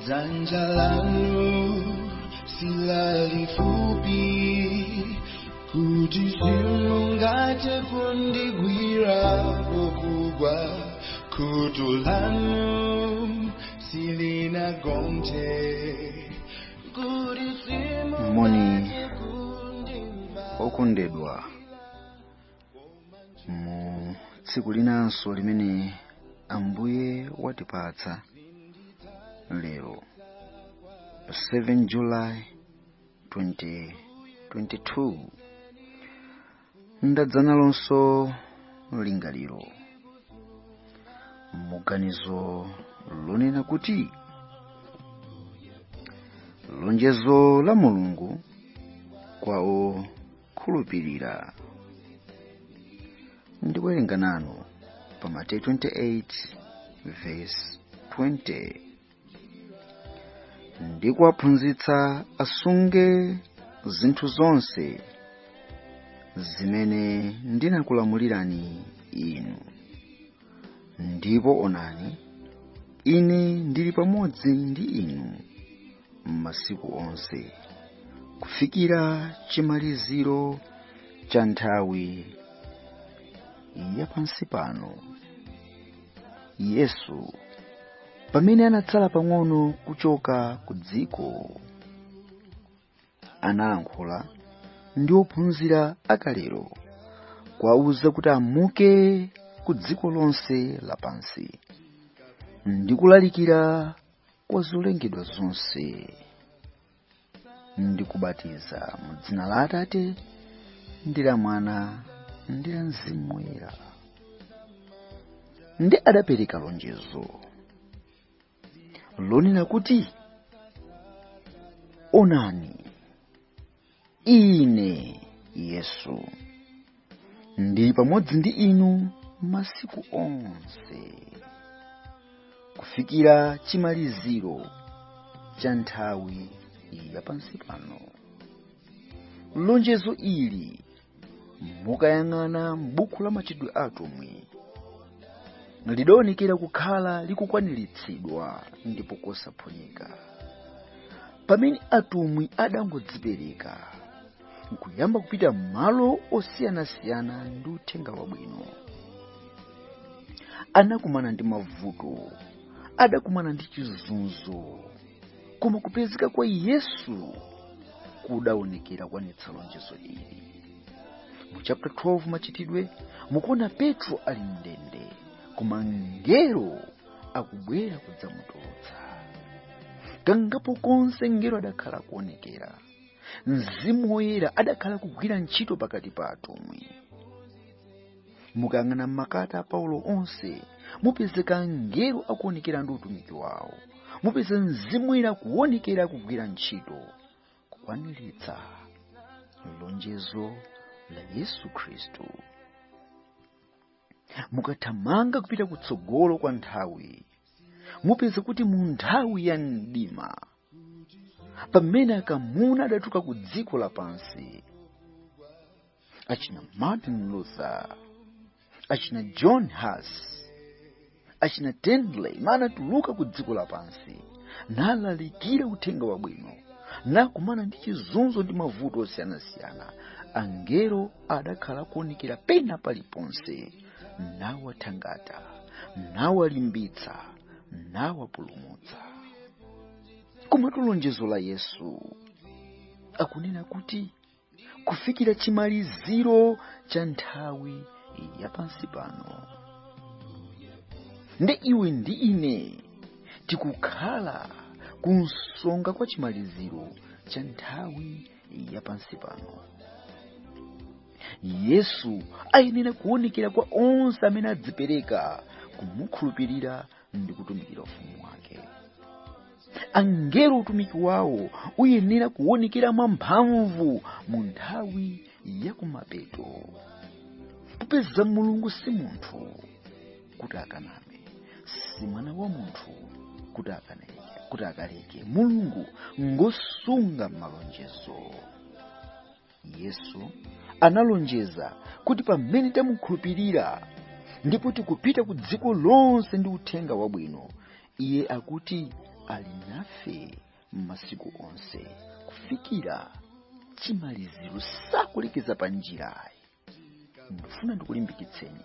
Dzanja lanu silalifupi kuti simungathe kundigwira pokugwa, khutu lanu silinagonthe kuti simungathe kundimva. Okondedwa, mu tsiku linanso limene Ambuye watipatsa lero 7 July 2022, ndadzanalonso lingaliro muganizo lonena kuti lonjezo la Mulungu kwa okhulupirira. Ndikuwerenga nanu pa Mateyu 28 verse 20. Ndikuwaphunzitsa asunge zinthu zonse zimene ndinakulamulirani inu, ndipo onani, ine ndili pamodzi ndi inu masiku onse kufikira chimaliziro cha nthawi yapansi pano. Yesu pamene anatsala pang'ono kuchoka ku dziko, analankhula ndi ophunzira akalero kuwawuza kuti amuke ku dziko lonse lapansi ndi kulalikira kwa zolengedwa zonse, ndi kubatiza mu dzina la Atate ndi la Mwana ndi la Mzimu Woyera. Ndi adapereka lonjezo lonena kuti, onani, ine Yesu ndili pamodzi ndi inu masiku onse kufikira chimaliziro cha nthawi yapansi pano. Lonjezo ili mukayang'ana m'buku la machitidwe atumwi lidaonekera kukhala likukwaniritsidwa ndipo kosaphonyeka pamene atumwi adangodzipereka nkuyamba kupita malo osiyanasiyana ndi uthenga wabwino. Anakumana ndi mavuto, adakumana ndi chizunzo, koma kupezeka kwa Yesu kudaonekera kwanitsa lonjezo ili. Mu chapter 12 machitidwe mukuona Petro ali mndende, koma ngelo akubwera kudzamutulutsa. Kangapo konse ngelo adakhala kuonekera, Mzimu Woyera adakhala kugwira ntchito pakati pa atumwi. Mukayang'ana m'makalata a Paulo onse mupezeka ngelo akuonekera ndi utumiki wawo, mupeza Mzimu Woyera kuonekera kugwira ntchito kukwaniritsa lonjezo la Yesu Khristu. Mukathamanga kupita kutsogolo kwa nthawi, mupeza kuti mu nthawi ya mdima, pamene akamuna adatuka ku dziko lapansi, achina Martin Luther, achina John Huss, achina Tindley manatuluka ku dziko lapansi nalalikira uthenga wabwino, nakumana ndi chizunzo ndi mavuto osiyanasiyana. Angelo adakhala kuonekera pena paliponse, nawathangata, nawalimbitsa, nawapulumutsa. Koma lonjezo la Yesu akunena kuti kufikira chimaliziro cha nthawi yapansi pano, ndi iwe ndi ine tikukhala kunsonga kwa chimaliziro cha nthawi yapansi pano. Yesu ayenera kuonekera kwa onse amene adzipereka kumukhulupirira ndi kutumikira ufumu wake. Angelo utumiki wawo uyenera kuonekera mwamphamvu mu nthawi yakumapeto. Popeza Mulungu si munthu kuti akaname, si mwana wa munthu kuti akaleke. Mulungu ngosunga malonjezo. Yesu analonjeza kuti pamene tamukhulupirira ndipo tikupita ku dziko lonse ndi uthenga wabwino, iye akuti ali nafe m'masiku onse kufikira chimaliziro, sakulekeza pa njirayi. Ndifuna ndikulimbikitseni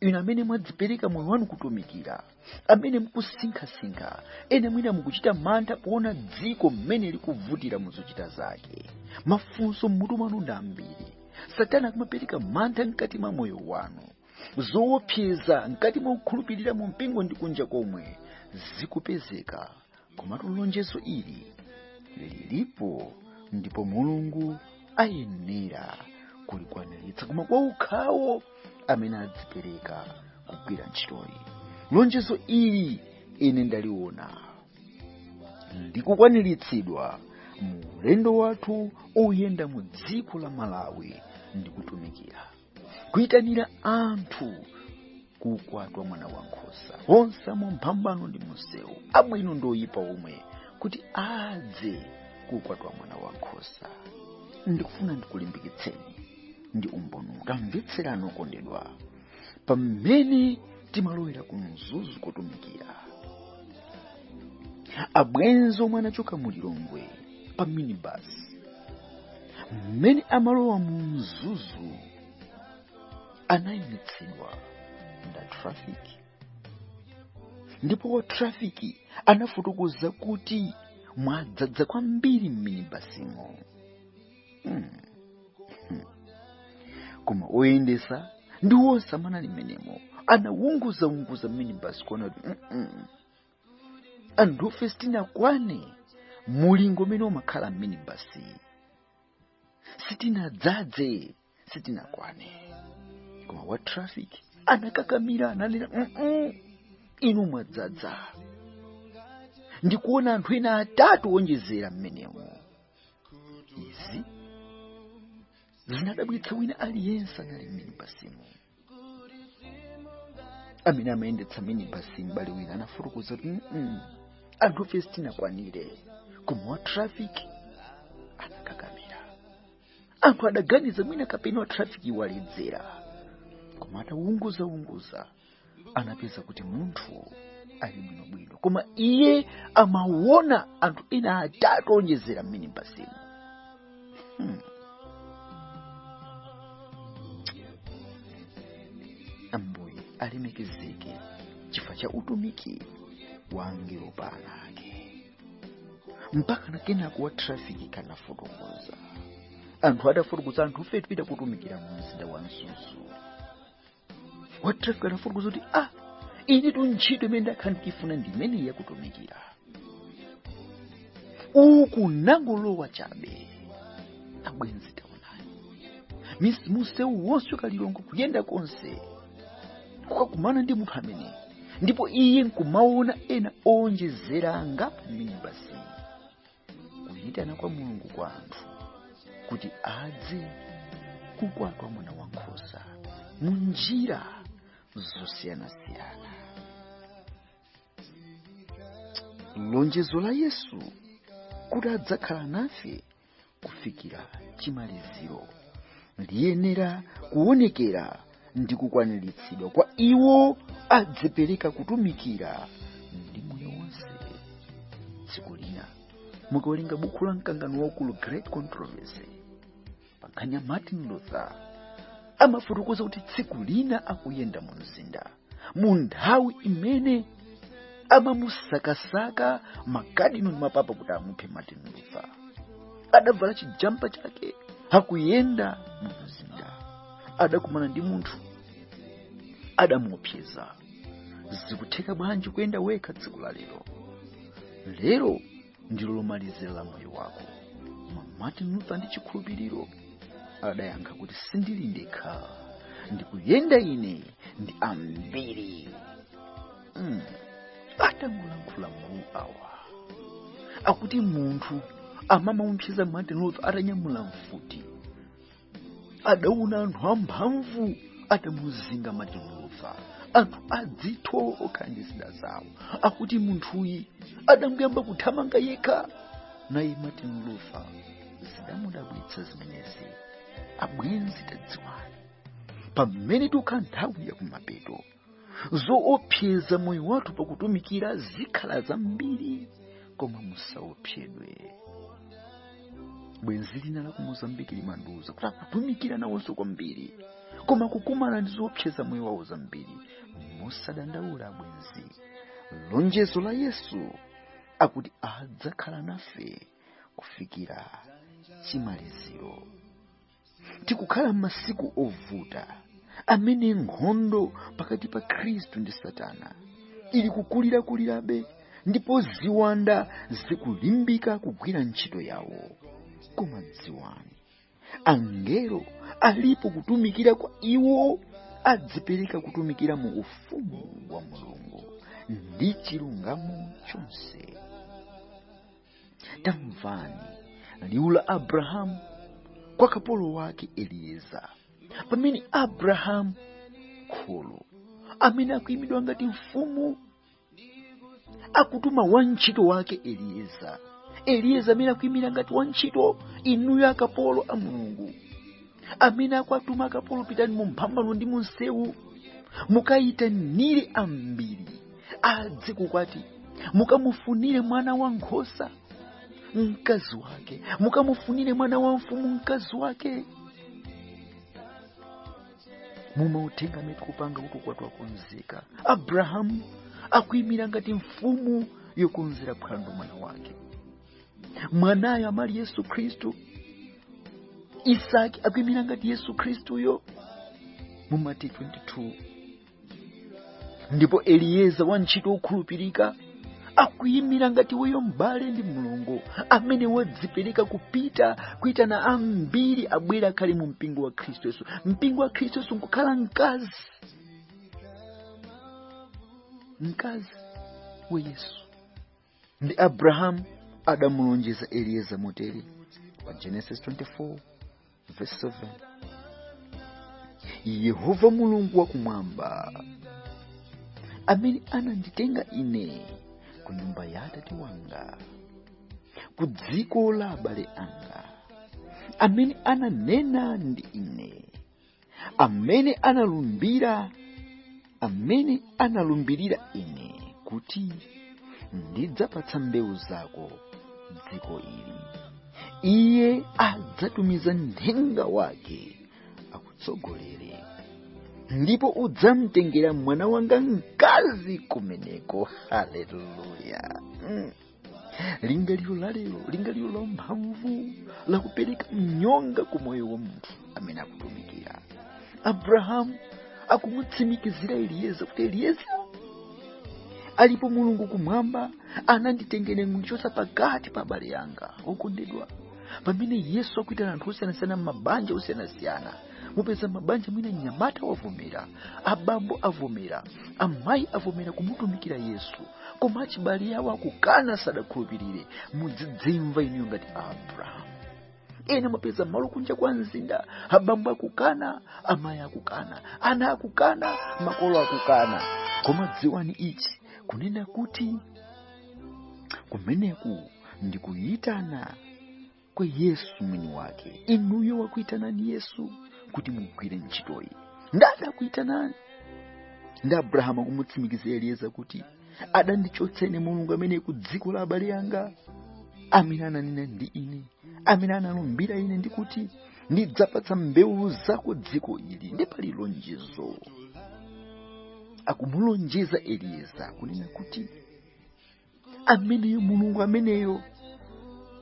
inu amene mwadzipereka moyo wanu kutumikira, amene mukusinkhasinkha, ena mwina mukuchita mantha poona dziko mmene likuvutira muzochita zake. Mafunso mmutu mwanu ndi ambiri. Satana akumapereka mantha mkati mwa moyo wanu, zoopseza mkati mwa kukhulupirira mu mpingo ndi kunja komwe zikupezeka. Komatu lonjezo ili lilipo, ndipo Mulungu ayenera kulikwaniritsa, koma kwa ukhawo amene adzipereka kugwira ntchitoyi. Lonjezo ili ine ndaliona likukwaniritsidwa mu ulendo wathu oyenda mu dziko la Malawi ndi kutumikira, kuyitanira anthu kukwatwa mwana wankhosa, onse amphambano ndi munsewu, abwino ndi oyipa omwe, kuti adze kukwatwa mwana wankhosa. Ndikufuna ndikulimbikitseni ndi umboni, tamvetserani okondedwa, pamene timalowera ku mzuzu kutumikira. Abwenzi omwe anachoka mu Lilongwe pa minibus, mmene amalowa mu mzuzu anayimitsidwa nda trafiki, ndipo wa trafiki anafotokoza kuti mwadzadza kwambiri m'minibasimo. Koma oyendesa ndi wonse amanali menemo anawunguza minibus kuona kuti anthufe sitinakwane mulingo mene umakhala minibasi, sitinadzadze, sitinakwane. Koma wa traffic anakakamira, analira, inu mwadzadza. Ndikuona anthu ena atatu onjezera mmenemo. Izi zinadabwitsa wina aliyense anali minibasimo. Amene amayendetsa minibasi mbali wina anafotokoza kuti anthu fe sitinakwanire. Koma wa traffic anakakamira. Anthu adaganiza mwina kapena wa traffic waledzera. Koma atawunguza anapeza kuti munthu ali bwinobwino. Koma iye amaona anthu ena atatu onjezera minibasimo. Ambuye alemekezeke chifukwa cha utumiki wa angelo panake. Mpaka nakenako wa trafiki kanafotokoza. Anthu adafotokoza anthu fe tipita kutumikira mu mzinda wa Mzuzu. Wa trafiki anafotokoza kuti ine ntchito imene ndakhala ndikufuna ndi imene yakutumikira. Uku nangolowa chabe. Abwenzi taonani, munsewu wonse wa Lilongwe kuyenda konse kukakumana ndi munthu amene, ndipo iye nkumaona ena onjezeranga minibasi. Kuyitana kwa Mulungu kwa anthu kuti adze kukwatwa mwana wankhosa mu njira zosiyanasiyana. Lonjezo la Yesu kuti adzakhala nafe kufikira chimaliziro liyenera kuonekera ndi kukwaniritsidwa kwa iwo adzipereka kutumikira ndi moyo wonse. Tsiku lina mukawerenga buku la mkangano waukulu Great Controversy, pankhani ya Martin Luther amafotokoza kuti tsiku lina akuyenda mu mzinda mu nthawi imene amamusakasaka makadino ndi mapapa kuti amuphe Martin Luther. Adavala chijampa chake akuyenda mu mzinda, adakumana ndi munthu adamuopseza. Zikutheka bwanji kuyenda wekha tsiku la lero? Lero ndilo lomalizira la moyo wako. Martin Luther ndi chikhulupiriro adayankha kuti sindili ndekha, ndikuyenda ine ndi ambiri. Atangolankhula mawu awa akuti munthu amamupseza Martin Luther atanyamula mfuti. Adaona anthu amphamvu atamuzinga Martin Luther, anthu adzithoka ndi zida zawo, akuti munthuyi adamuyamba kuthamanga yekha. Naye Martin Luther zidamudabwitsa zimenezi. Abwenzi tadziwani, pamene tukha nthawi ya kumapeto, zoopseza moyo wathu pakutumikira zikhala zambiri, koma musaopsedwe. Bwenzi lina la ku Mozambiki limandiuza kuti akutumikira nawonso kwambiri, koma kukumana ndi zoopseza moyo wawo zambiri. Musadandaula bwenzi, lonjezo la Yesu akuti adzakhala nafe kufikira chimaliziro. Tikukhala m'masiku ovuta amene nkhondo pakati pa Khristu ndi Satana ili kukulirakulirabe, ndipo ziwanda zikulimbika kugwira ntchito yawo. Koma dziwani, angelo alipo kutumikira kwa iwo adzipereka kutumikira mu ufumu wa Mulungu ndi chilungamo chonse. Tamvani liwu la Abrahamu kwa kapolo wake Elieza, pamene Abrahamu kholo amene akuyimidwa ngati mfumu akutuma wantchito wake Elieza. Elieza amene akuyimira ngati wantchito, inuyo akapolo a Mulungu amene akwatuma akapolo, pitani mu mphambano ndi mu msewu mukayitanire ambiri adze kukwati, mukamufunire mwana wa nkhosa mkazi wake, mukamufunire mwana wa mfumu mkazi wake. Mumautenga amene tikupanga kuti ukwati wakonzeka. Abrahamu akuyimira ngati mfumu yokonzera phwando mwana wake, mwanayo amali Yesu Khristu. Isaki akuyimira ngati Yesu Khristuyo mu Mateyu 22. Ndipo Elieza wantchito okhulupirika akuyimira ngati weyo m'bale ndi Mulungu amene wadzipereka kupita kuitana ambiri abwera akhale mu mpingo wa Khristu Yesu. Mpingo wa Khristu Yesu nkukhala mkazi wa Yesu. Ndi Abrahamu adamulonjeza Elieza motere pa Genesis 24 verse 7. Yehova Mulungu wakumwamba amene ananditenga ine ku nyumba ya Atate wanga, ku dziko la abale anga, amene ananena ndi ine, amene analumbirira ine kuti ndidzapatsa mbewu zako dziko ili. Iye adzatumiza nthenga wake akutsogolere, ndipo udzamtengera mwana wanga mkazi kumeneko. Haleluya. Lingaliro la lero, lingaliro la mphamvu la kupereka mnyonga ku moyo wa munthu amene akutumikira. Abrahamu akumutsimikizira Elieza kuti Elieza alipo Mulungu kumwamba ananditengera kundichotsa pakati pa abale yanga okondedwa. Pamene Yesu akuitana anthu osiyanasiyana m'mabanja osiyanasiyana, mupeza mabanja mwina nyamata wavomera, abambo avomera, amayi avomera kumutumikira Yesu, koma achibale yawo akukana sadakhulupirire. Mudzidzimva inuyo ngati Abrahamu. Ena mupeza malo kunja kwa mzinda, abambo akukana, amayi akukana, ana akukana, makolo akukana. Koma dziwani ichi, kunena kuti kumeneku ndikuyitana kwa Yesu mwini wake. Inuyo wakuitanani Yesu kuti mugwire ntchitoyi. Ndada kuitanani. Ndi Abrahamu akumutsimikizira Elieza kuti adandichotseni Mulungu amene ku dziko la abale yanga, amene ananena ndi ine, amene analumbira ine ndi kuti ndidzapatsa mbewu zako dziko ili. Ndi pali lonjezo akumulonjeza Elieza kunena kuti ameneyo Mulungu ameneyo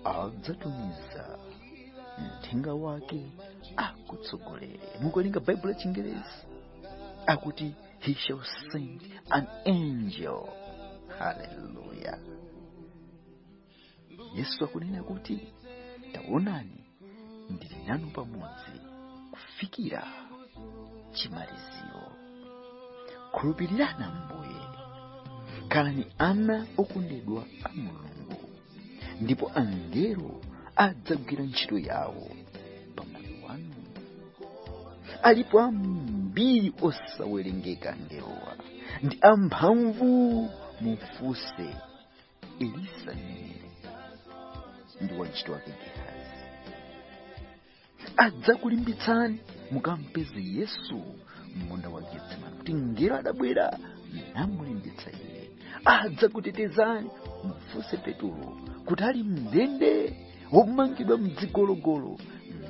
adzatumiza mthenga wake akutsogolere. Mukulinga Bible Chingerezi akuti he shall send an angel. Hallelujah. Yesu akunena kuti taonani ndili nanu pamodzi kufikira chimaliziro. Khulupirirani Ambuye, khalani ana okondedwa a Mulungu, ndipo angelo adzagwira ntchito yawo pamoyo wanu. Alipo ambiri osawerengeka angelowa, ndi amphamvu. Mufunse Elisa mneneri ndi wantchito wake Gehazi. Adzakulimbitsani mukampeze Yesu m'munda wa Getsemani, kuti ngelo adabwera namulimbitsa iye. Adzakutetezani, mufunse Petro kuti ali mndende womangidwa mdzigologolo.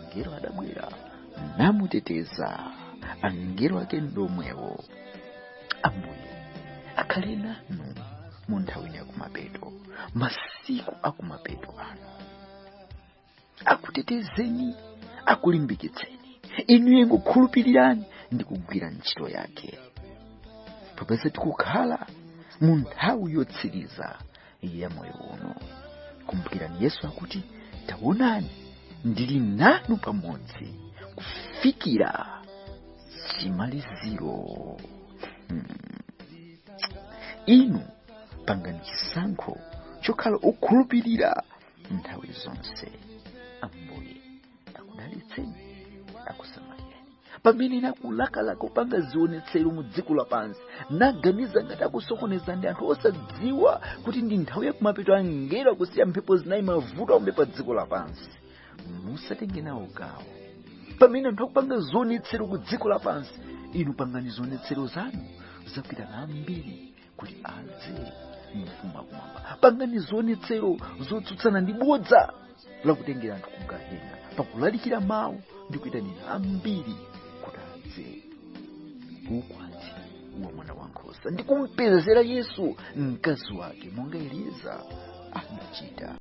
Mngelo adabwera namuteteza, angelo ake ndomwewo. Ambuye akhale nanu mu nthawi yakumapeto, masiku akumapeto ano. Akutetezeni, akulimbikitseni. Inuyo ngukhulupirirani ndi kugwira ntchito yake. Popeza tikukhala mu nthawi yotsiriza ya moyo uno. Kumbukirani Yesu akuti, taonani ndili nanu pamodzi kufikira chimaliziro. Inu pangani chisankho chokhala okhulupirira nthawi zonse. Ambuye akudalitseni, akusamalireni. Pamene nakulakalaka upanga zionetsero mu dziko lapansi, naganiza ngati akusokoneza ndi anthu osadziwa kuti ndi nthawi yakumapeto, angelo akusiya mphepo zinayi mavuto omwe pa dziko lapansi. Musatenge nawo gawo. Pamene anthu akupanga zionetsero ku dziko lapansi, inu pangani zionetsero zanu zakuyitana ambiri kuti adze mfumu wakumwamba. Pangani zionetsero zotsutsana ndi bodza lakutengera anthu ku gehena, pakulalikira mawu ndi kuyitanira ambiri kuti adze ukwati wa mwana wankhosa ndi kumpezera Yesu mkazi wake monga Eliza anachita.